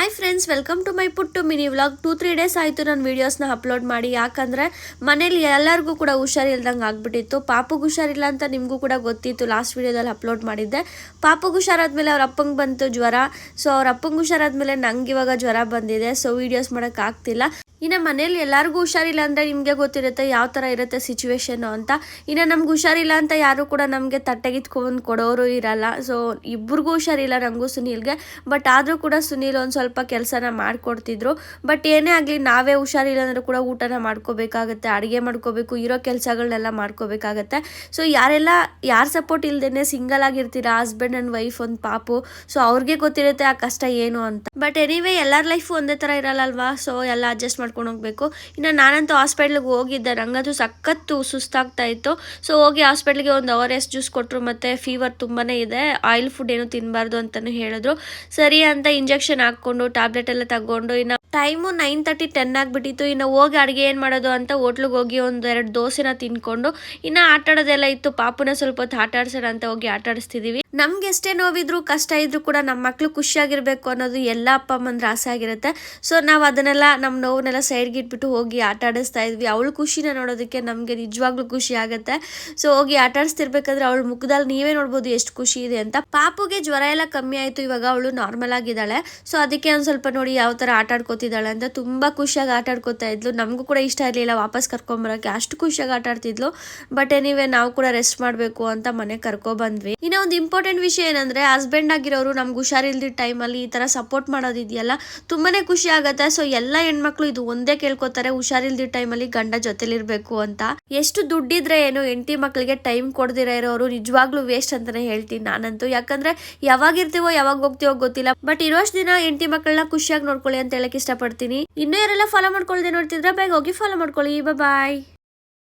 Hi friends, welcome to my ಪುಟ್ಟು mini vlog. 2-3 days ಆಯಿತು ನಾನು ವೀಡಿಯೋಸ್ನ ಅಪ್ಲೋಡ್ ಮಾಡಿ. ಯಾಕಂದರೆ ಮನೇಲಿ ಎಲ್ಲರಿಗೂ ಕೂಡ ಹುಷಾರಿಲ್ದಂಗೆ ಆಗ್ಬಿಟ್ಟಿತ್ತು. ಪಾಪುಗೆ ಹುಷಾರಿಲ್ಲ ಅಂತ ನಿಮಗೂ ಕೂಡ ಗೊತ್ತಿತ್ತು, ಲಾಸ್ಟ್ ವೀಡಿಯೋದಲ್ಲಿ ಅಪ್ಲೋಡ್ ಮಾಡಿದ್ದೆ. ಪಾಪುಗೆ ಹುಷಾರಾದ್ಮೇಲೆ ಅವ್ರ ಅಪ್ಪಂಗೆ ಬಂತು ಜ್ವರ. ಸೊ ಅವ್ರ ಅಪ್ಪಂಗೆ ಹುಷಾರಾದ್ಮೇಲೆ ನಂಗೆ ಇವಾಗ ಜ್ವರ ಬಂದಿದೆ. ಸೊ ವೀಡಿಯೋಸ್ ಮಾಡೋಕ್ಕಾಗ್ತಿಲ್ಲ. ಇನ್ನು ಮನೇಲಿ ಎಲ್ಲರಿಗೂ ಹುಷಾರಿಲ್ಲ ಅಂದರೆ ನಿಮಗೆ ಗೊತ್ತಿರುತ್ತೆ ಯಾವ ಥರ ಇರುತ್ತೆ ಸಿಚುವೇಶನ್ನು ಅಂತ. ಇನ್ನು ನಮ್ಗೆ ಹುಷಾರಿಲ್ಲ ಅಂತ ಯಾರು ಕೂಡ ನಮಗೆ ತಟ್ಟೆಗಿತ್ಕೊಂಡು ಕೊಡೋರು ಇರಲ್ಲ. ಸೊ ಇಬ್ಬರಿಗೂ ಹುಷಾರಿಲ್ಲ, ನನಗೂ ಸುನೀಲ್ಗೆ. ಬಟ್ ಆದರೂ ಕೂಡ ಸುನೀಲ್ ಒಂದು ಸ್ವಲ್ಪ ಕೆಲಸನ ಮಾಡಿಕೊಡ್ತಿದ್ರು. ಬಟ್ ಏನೇ ಆಗಲಿ ನಾವೇ ಹುಷಾರಿಲ್ಲ ಅಂದರೂ ಕೂಡ ಊಟನ ಮಾಡ್ಕೋಬೇಕಾಗತ್ತೆ, ಅಡುಗೆ ಮಾಡ್ಕೋಬೇಕು, ಇರೋ ಕೆಲಸಗಳನ್ನೆಲ್ಲ ಮಾಡ್ಕೋಬೇಕಾಗತ್ತೆ. ಸೊ ಯಾರ ಸಪೋರ್ಟ್ ಇಲ್ಲದೇ ಸಿಂಗಲ್ ಆಗಿರ್ತೀರಾ, ಹಸ್ಬೆಂಡ್ ಆ್ಯಂಡ್ ವೈಫ್, ಒಂದು ಪಾಪು. ಸೊ ಅವ್ರಿಗೆ ಗೊತ್ತಿರುತ್ತೆ ಆ ಕಷ್ಟ ಏನು ಅಂತ. ಬಟ್ ಎನಿವೇ ಎಲ್ಲರ ಲೈಫು ಒಂದೇ ಥರ ಇರಲ್ಲಲ್ವಾ. ಸೊ ಎಲ್ಲ ಅಡ್ಜಸ್ಟ್ ಮಾಡ್ಕೊಂಡು ಹೋಗ್ಬೇಕು. ಇನ್ನು ನಾನಂತೂ ಹಾಸ್ಪಿಟ್ಲಿಗೆ ಹೋಗಿದ್ದೆ. ನಂಗಂತೂ ಸಖತ್ತು ಸುಸ್ತಾಗ್ತಾ ಇತ್ತು. ಸೊ ಹೋಗಿ ಹಾಸ್ಪಿಟ್ಲಿಗೆ ಒಂದು ORS ಜ್ಯೂಸ್ ಕೊಟ್ಟರು. ಮತ್ತು ಫೀವರ್ ತುಂಬಾ ಇದೆ, ಆಯಿಲ್ ಫುಡ್ ಏನು ತಿನ್ನಬಾರ್ದು ಅಂತಲೂ ಹೇಳಿದ್ರು. ಸರಿ ಅಂತ ಇಂಜೆಕ್ಷನ್ ಹಾಕ್ಕೊಂಡು ಟ್ಯಾಬ್ಲೆಟ್ ಎಲ್ಲ ತಗೊಂಡು ಇನ್ನು ಟೈಮು 9:30 10 ಆಗಿಬಿಟ್ಟಿತ್ತು. ಇನ್ನು ಹೋಗಿ ಅಡುಗೆ ಏನು ಮಾಡೋದು ಅಂತ ಹೋಟ್ಲಿಗೆ ಹೋಗಿ 1-2 ದೋಸೆನ ತಿನ್ಕೊಂಡು ಇನ್ನು ಆಟ ಆಡೋದೆಲ್ಲ ಇತ್ತು. ಪಾಪುನ ಸ್ವಲ್ಪ ಹೊತ್ತು ಆಟ ಆಡ್ಸೋಣ ಅಂತ ಹೋಗಿ ಆಟ ಆಡಿಸ್ತಿದ್ದೀವಿ. ನಮ್ಗೆ ಎಷ್ಟೇ ನೋವಿದ್ರು ಕಷ್ಟ ಇದ್ರು ಕೂಡ ನಮ್ಮ ಮಕ್ಕಳು ಖುಷಿಯಾಗಿರ್ಬೇಕು ಅನ್ನೋದು ಎಲ್ಲ ಅಪ್ಪ ಅಮ್ಮಂದ್ರ ಆಸೆ ಆಗಿರುತ್ತೆ. ಸೊ ನಾವು ಅದನ್ನೆಲ್ಲ ನಮ್ಮ ನೋವನ್ನೆಲ್ಲ ಸೈಡ್ಗೆ ಇಟ್ಬಿಟ್ಟು ಹೋಗಿ ಆಟ ಆಡಿಸ್ತಾ ಇದ್ವಿ. ಅವಳು ಖುಷಿನ ನೋಡೋದಕ್ಕೆ ನಮಗೆ ನಿಜವಾಗ್ಲೂ ಖುಷಿ ಆಗುತ್ತೆ. ಸೊ ಹೋಗಿ ಆಟ ಆಡಿಸ್ತಿರ್ಬೇಕಾದ್ರೆ ಅವಳ ಮುಖದಲ್ಲಿ ನೀವೇ ನೋಡ್ಬೋದು ಎಷ್ಟು ಖುಷಿ ಇದೆ ಅಂತ. ಪಾಪುಗೆ ಜ್ವರ ಎಲ್ಲ ಕಮ್ಮಿ ಆಯಿತು, ಇವಾಗ ಅವಳು ನಾರ್ಮಲ್ ಆಗಿದ್ದಾಳೆ. ಸೊ ಅದಕ್ಕೆ ಒಂದು ಸ್ವಲ್ಪ ನೋಡಿ ಯಾವ ಥರ ಆಟ ಆಡ್ಕೋತಿದ್ದಾಳೆ ಅಂತ. ತುಂಬ ಖುಷಿಯಾಗಿ ಆಟ ಆಡ್ಕೋತಾ ಇದ್ಲು. ನಮಗೂ ಕೂಡ ಇಷ್ಟ ಇರಲಿಲ್ಲ ವಾಪಸ್ ಕರ್ಕೊಂಬರೋಕ್ಕೆ, ಅಷ್ಟು ಖುಷಿಯಾಗಿ ಆಟ ಆಡ್ತಿದ್ಲು. ಬಟ್ ಎನಿವೆ ನಾವು ಕೂಡ ರೆಸ್ಟ್ ಮಾಡಬೇಕು ಅಂತ ಮನೆ ಕರ್ಕೊಬಂದ್ವಿ. ಇನ್ನು ಒಂದು ಇಂಪಾರ್ಟೆಂಟ್ ವಿಷಯ ಏನಂದರೆ, ಹಸ್ಬೆಂಡ್ ಆಗಿರೋರು ನಮ್ಗೆ ಹುಷಾರಿಲ್ದಿದ್ದ ಟೈಮಲ್ಲಿ ಈ ಥರ ಸಪೋರ್ಟ್ ಮಾಡೋದಿದೆಯಲ್ಲ ತುಂಬಾ ಖುಷಿ ಆಗುತ್ತೆ. ಸೊ ಎಲ್ಲ ಹೆಣ್ಮಕ್ಳು ಇದು ಒಂದೇ ಕೇಳ್ಕೊತಾರೆ, ಹುಷಾರಿಲ್ದಿದ್ದ ಟೈಮಲ್ಲಿ ಗಂಡ ಜೊತೆಲಿರ್ಬೇಕು ಅಂತ. ಎಷ್ಟು ದುಡ್ಡಿದ್ರೆ ಏನು, ಹೆಂಡತಿ ಮಕ್ಕಳಿಗೆ ಟೈಮ್ ಕೊಡ್ದಿರ ಇರೋರು ನಿಜವಾಗ್ಲೂ ವೇಸ್ಟ್ ಅಂತಾನೆ ಹೇಳ್ತೀನಿ ನಾನಂತೂ. ಯಾಕಂದ್ರೆ ಯಾವಾಗ ಇರ್ತೀವೋ ಯಾವಾಗ ಹೋಗ್ತೀವೋ ಗೊತ್ತಿಲ್ಲ. ಬಟ್ ಇರೋಷ್ಟು ದಿನ ಹೆಂಡತಿ ಮಕ್ಕಳನ್ನ ಖುಷಿಯಾಗಿ ನೋಡ್ಕೊಳ್ಳಿ ಅಂತ ಹೇಳಕ್ ಇಷ್ಟಪಡ್ತೀನಿ. ಇನ್ನೂ ಯಾರೆಲ್ಲ ಫಾಲೋ ಮಾಡ್ಕೊಳ್ಳದೆ ನೋಡ್ತಿದ್ರೆ ಬೇಗ ಹೋಗಿ ಫಾಲೋ ಮಾಡ್ಕೊಳ್ಳಿ. ಬಾಯ್.